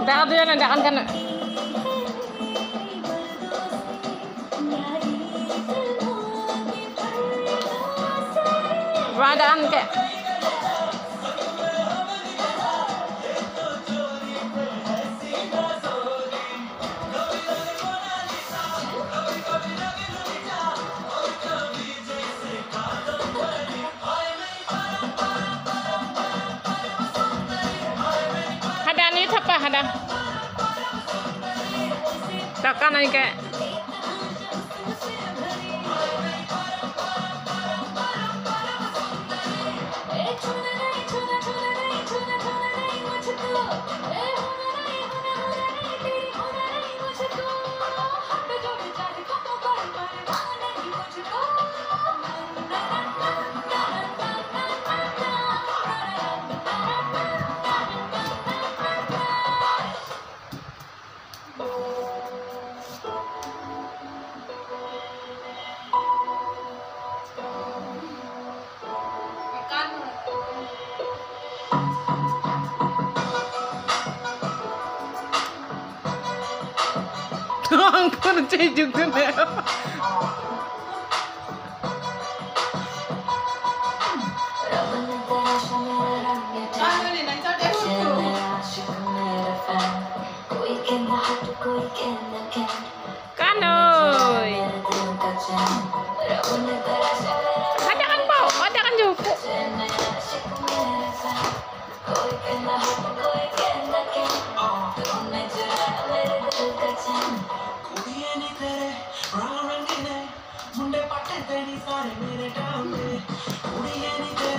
Jangan tuh jangan kan. Jangan kayak. Ada nih apa ada? Takkan aja kayak. Angkor juga nih. Kanoy. Ada kan Pau? Ada kan Juku? मुंडे पट्टे तेरी सारे मेरे टांगे कुड़िये नी तेरे